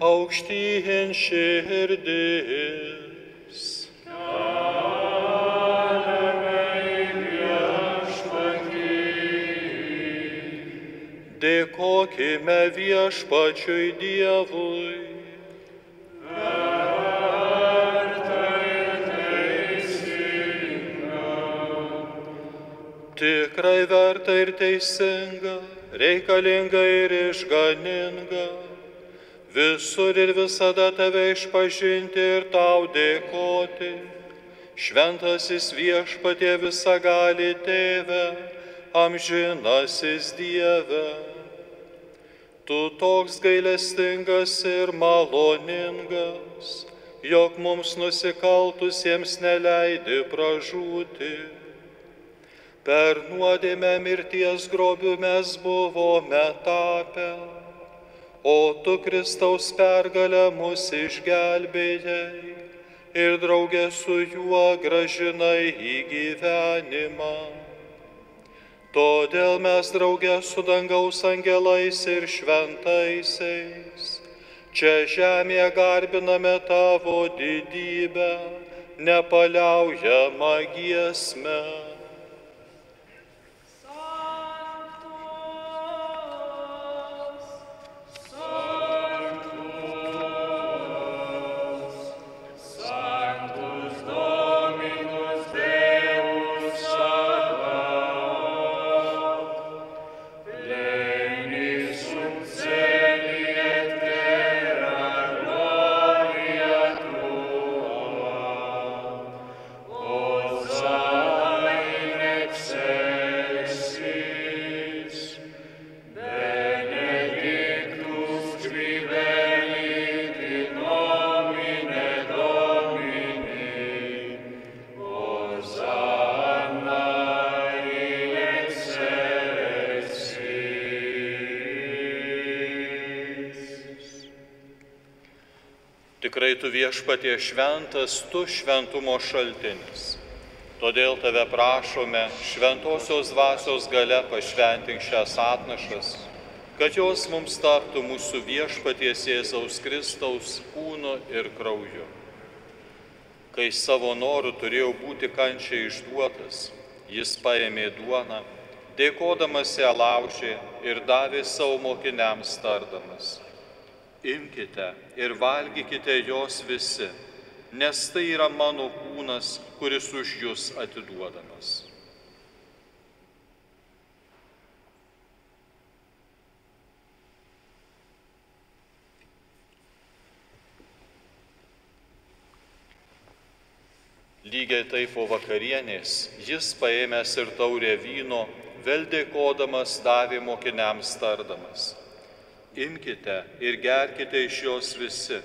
Aukštyn širdis. Keliame į Viešpatį. Dėkokime Viešpačiui Dievui. Tikrai verta ir teisinga, reikalinga ir išganinga, visur ir visada tave išpažinti ir tau dėkoti. Šventasis Viešpatie visagali Tėve, amžinasis Dieve. Tu toks gailestingas ir maloningas, jog mums nusikaltusiems neleidi pražūti. Per nuodėmę mirties grobiu mes buvome tapę, o tu Kristaus pergalę mus išgelbėjai ir draugė su juo grąžinai į gyvenimą. Todėl mes draugė su dangaus angelais ir šventaisiais čia žemėje garbiname tavo didybę, nepaliaujamą giesmę. Tikrai tu Viešpatie šventas, tu šventumo šaltinis. Todėl tave prašome šventosios dvasios galia pašventink šias atnašas, kad jos mums taptų mūsų Viešpaties Jėzaus Kristaus kūnu ir krauju. Kai savo noru turėjo būti kančiai išduotas, jis paėmė duoną, dėkodamas ją laužė ir davė savo mokiniams tardamas: imkite ir valgykite jos visi, nes tai yra mano kūnas, kuris už jus atiduodamas. Lygiai taip po vakarienės jis paėmęs ir taurę vyno, vėl dėkodamas davė mokiniams tardamas: imkite ir gerkite iš jos visi,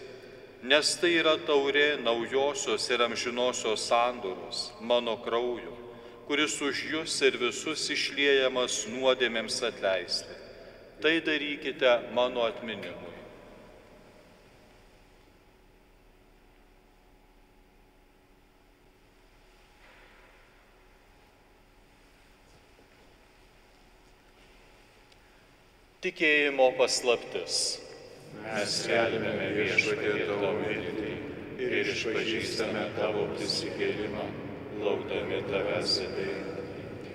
nes tai yra taurė naujosios ir amžinosios sandoros, mano krauju, kuris už jus ir visus išliejamas nuodėmėms atleisti. Tai darykite mano atminimui. Tikėjimo paslaptis. Mes skelbiame Viešpatie tavo mirtį ir išpažįstame tavo prisikėlimą, laukdami tavęs ateinant.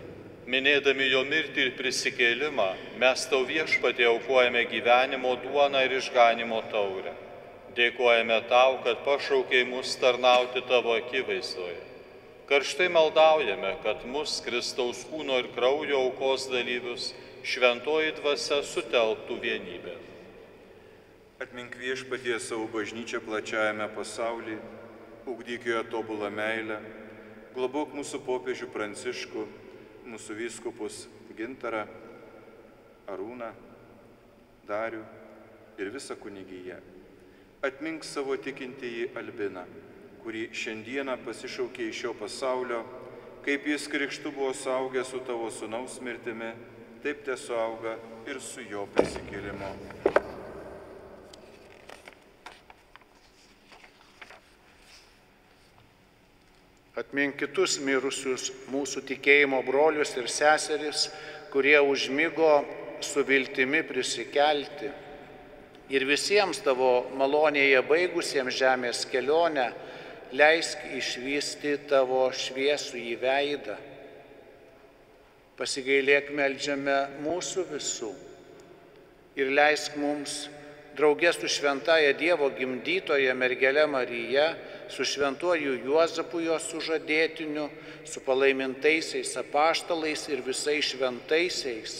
Minėdami jo mirtį ir prisikėlimą, mes tau Viešpatie aukojame gyvenimo duoną ir išganimo taurę. Dėkojame tau, kad pašaukei mus tarnauti tavo akivaizdoje. Karštai maldaujame, kad mus Kristaus kūno ir kraujo aukos dalyvius šventoji dvasia sutelktų vienybę. Atmink Viešpatie savo bažnyčią plačiajame pasaulyje, ugdyk joje tobulą meilę, globok mūsų popiežių Pranciškų, mūsų vyskupus Gintarą, Arūną, Darių ir visą kunigiją. Atmink savo tikintįjį Albiną, kurį šiandieną pasišaukė iš šio pasaulio, kaip jis krikštu buvo suaugęs su tavo sūnaus mirtimi, taip tesuauga ir su jo prisikėlimu. Atmink kitus mirusius mūsų tikėjimo brolius ir seseris, kurie užmigo su viltimi prisikelti. Ir visiems tavo malonėje baigusiems žemės kelionę leisk išvysti tavo šviesųjį veidą. Pasigailėk, meldžiame, mūsų visų ir leisk mums, draugė su šventąja Dievo gimdytoja mergele Marija, su šventuoju Juozapu jos sužadėtiniu, su palaimintaisiais apaštalais ir visais šventaisiais,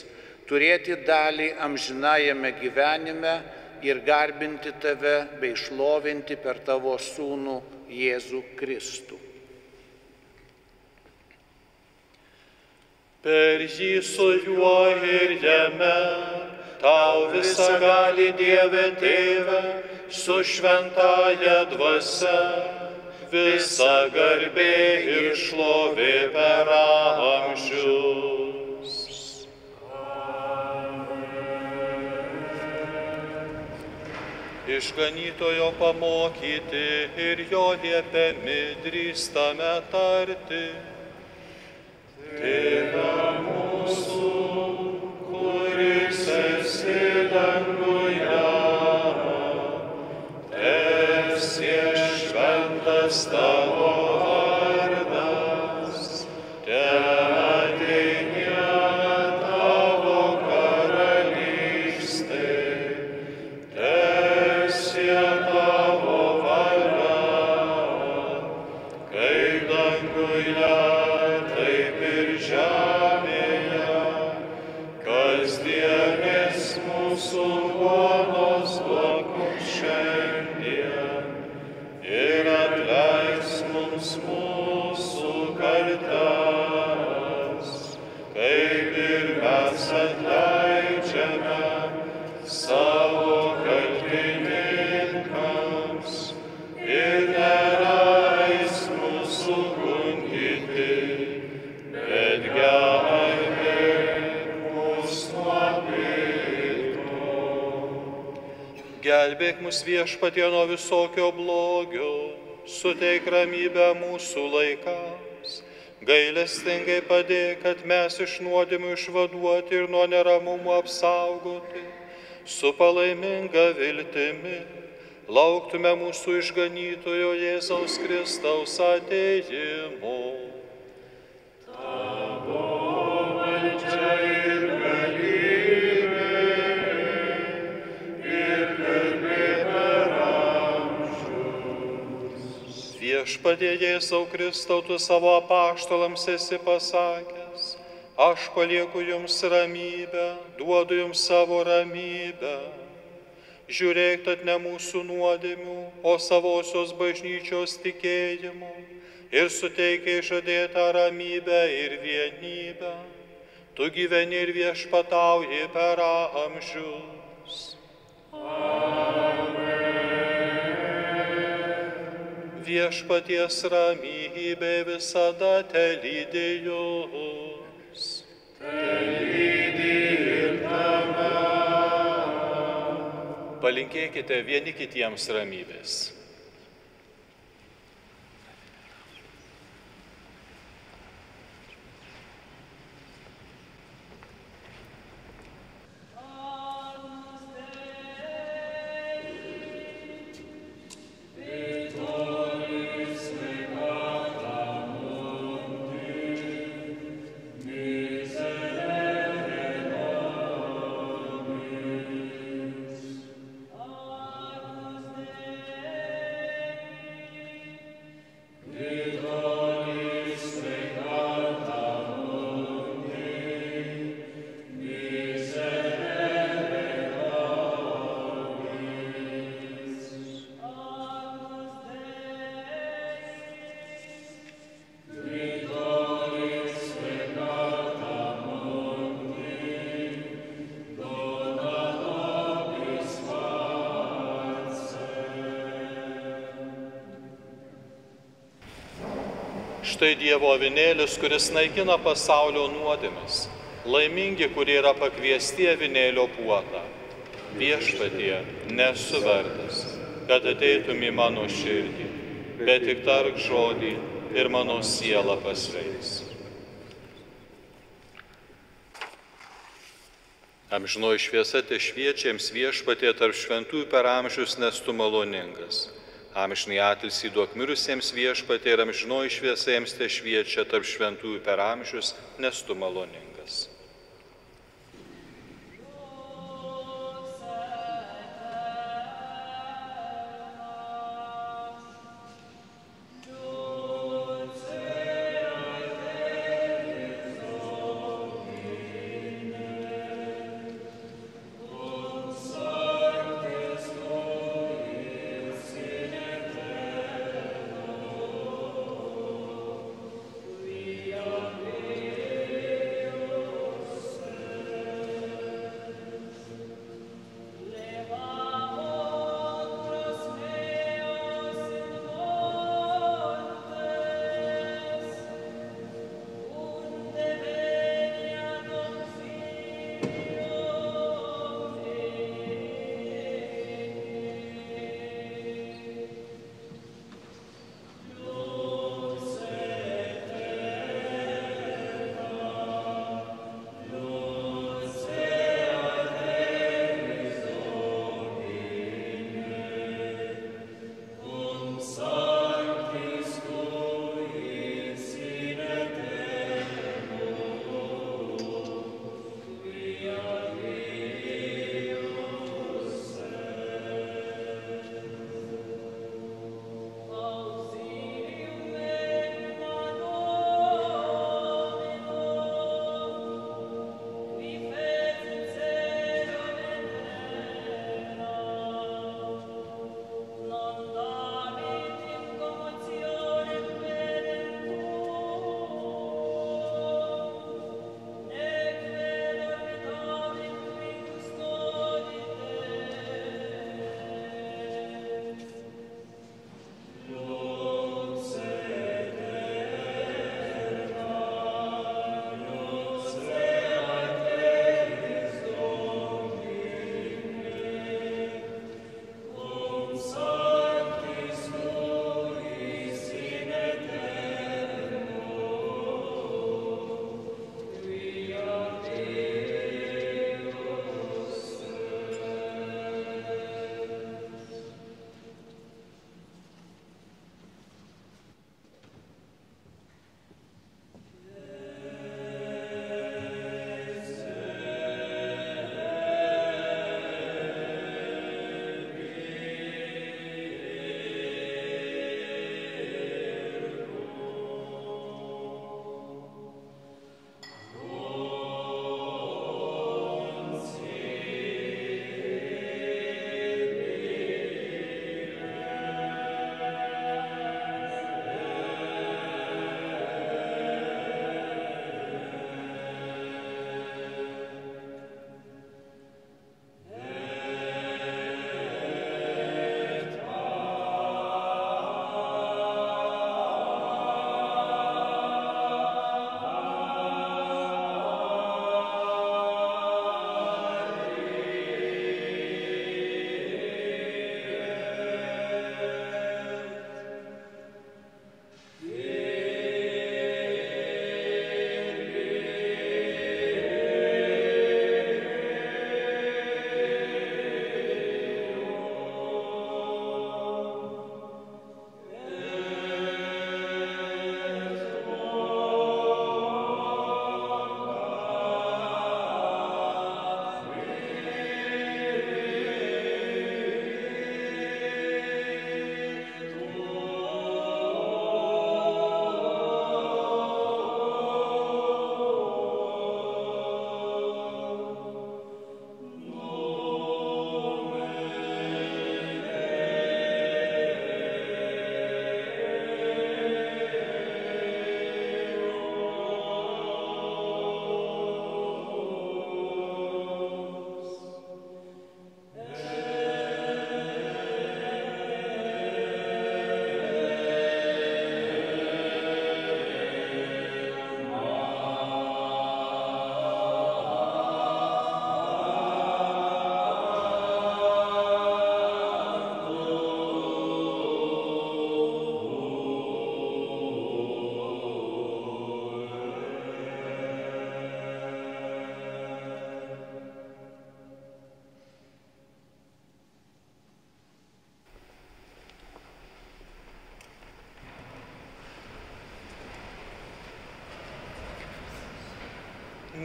turėti dalį amžinajame gyvenime ir garbinti tave bei šlovinti per tavo sūnų Jėzų Kristų. Per jį su juo ir jame, tau visagali Dieve Tėve, su šventąja dvasia, visa garbė ir šlovė per amžius. Išganytojo pamokyti ir jo liepiami drįstame tarti. Tėve mūsų, kuris esi danguje, teesie šventas tavo vardas, teateinie tavo karalystė, teesie tavo valia, kaip danguje, taip ir žemėje. Kasdienės mūsų duonos duok mums šiandien ir atleisk mums mūsų kaltes, kaip ir mes atleidžiame savo kaltininkams, ir neleisk mūsų gundyti, bet gelbėk mus nuo pikto. Gelbėk mus Viešpatie nuo visokio blogio, suteik ramybę mūsų laikams, gailestingai padėk, kad mes iš nuodėmių išvaduoti ir nuo neramumų apsaugoti, su palaiminga viltimi lauktume mūsų išganytojo Jėzaus Kristaus atėjimo. Tavo valdžia ir galybė ir garbė per amžius. Viešpatie Jėzau Kristau, tu savo apaštalams esi pasakęs, aš palieku jums ramybę, duodu jums savo ramybę. Žiūrėk, tad ne mūsų nuodėmių, o savosios bažnyčios tikėjimo ir suteikia žadėtą ramybę ir vienybę. Tu gyveni ir viešpatauji per amžius. Amen. Viešpaties ramybė visada telydi jus. Telydi ir tave. Palinkėkite vieni kitiems ramybės. Štai Dievo avinėlis, kuris naikina pasaulio nuodėmes. Laimingi, kurie yra pakviesti avinėlio puotą. Viešpatie, nesu vertas, kad ateitum į mano širdį, bet tik tark žodį ir mano siela pasveiks. Amžinoji šviesa te šviečiems Viešpatie tarp šventųjų per amžius, nes tu maloningas. Amžinai atilsį duok mirusiems Viešpatie ir amžinoji šviesa jiems te šviečia tarp šventųjų per amžius, nes tu maloningas.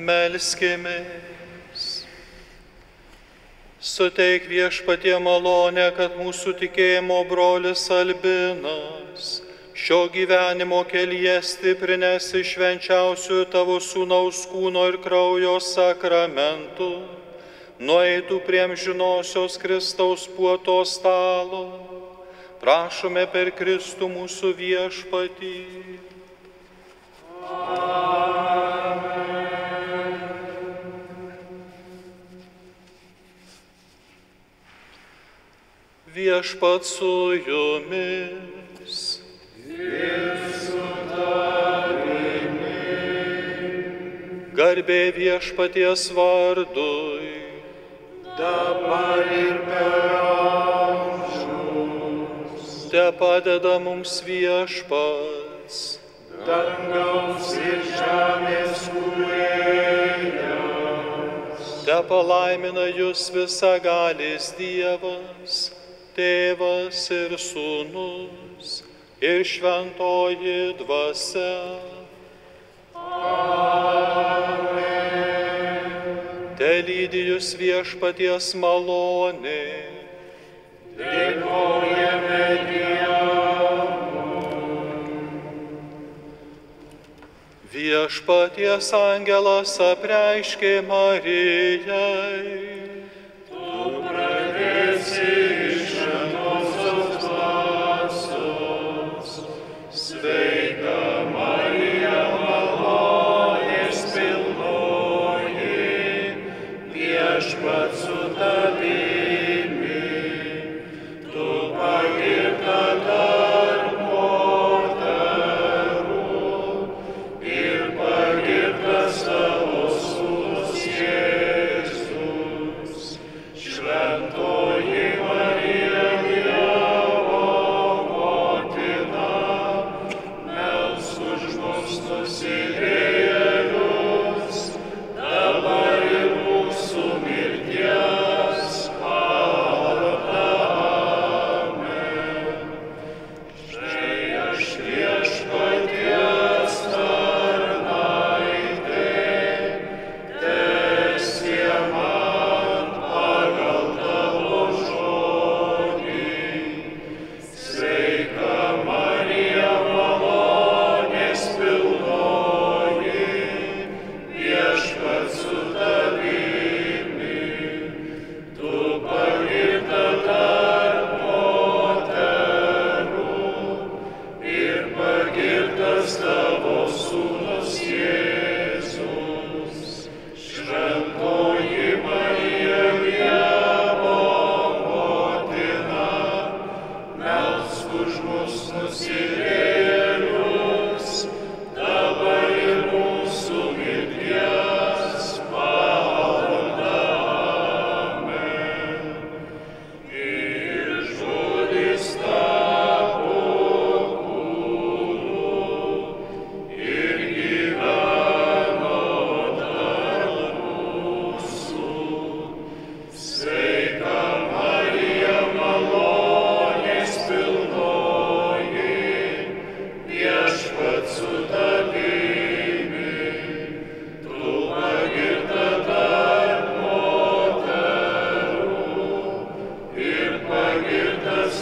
Melskimės. Suteik Viešpatie malonę, kad mūsų tikėjimo brolis Albinas šio gyvenimo kelyje stiprinęs švenčiausių tavo sūnaus kūno ir kraujo sakramentų, nueitų prie amžinosios Kristaus puotos stalo. Prašome per Kristų mūsų Viešpatį. Viešpat su jumis. Ir su tavimi. Garbė Viešpaties vardui. Dabar ir per amžius. Te padeda mums Viešpats. Dangaus ir žemės kūrėjas. Te palaimina jūs visagalis Dievas, Tėvas ir Sūnus ir Šventoji Dvasia. Amen. Te lydi jūs Viešpaties malonė. Dėkojame Viešpaties angelas apreiškė Marijai. Tu pradėsi iš šventosios dvasios. Sveika Marija, malonės pilnoji, Viešpats su tavimi. Tu pagirta tarp moterų ir pagirtas tavo sūnus Jėzus. Šventoji Marija, Dievo motina, melsk už mus nusidėjėlius, dabar ir mūsų mirties valandą. Amen. Štai aš Viešpaties tarnaitė, teesie man pagal tavo žodį. Sveika Marija, malonės pilnoji, Viešpats su tavimi. Tu pagirta tarp moterų ir pagirtas tavo sūnus Jėzus. Šventoji Marija, Dievo motina, melsk už mus nusidėjėlius, dabar ir mūsų mirties valandą. Amen. Ir žodis tapo kūnu ir gyveno tarp mūsų. Sveika Marija, malonės pilnoji, Viešpats su tavimi. Tu pagirta tarp moterų ir pagirtas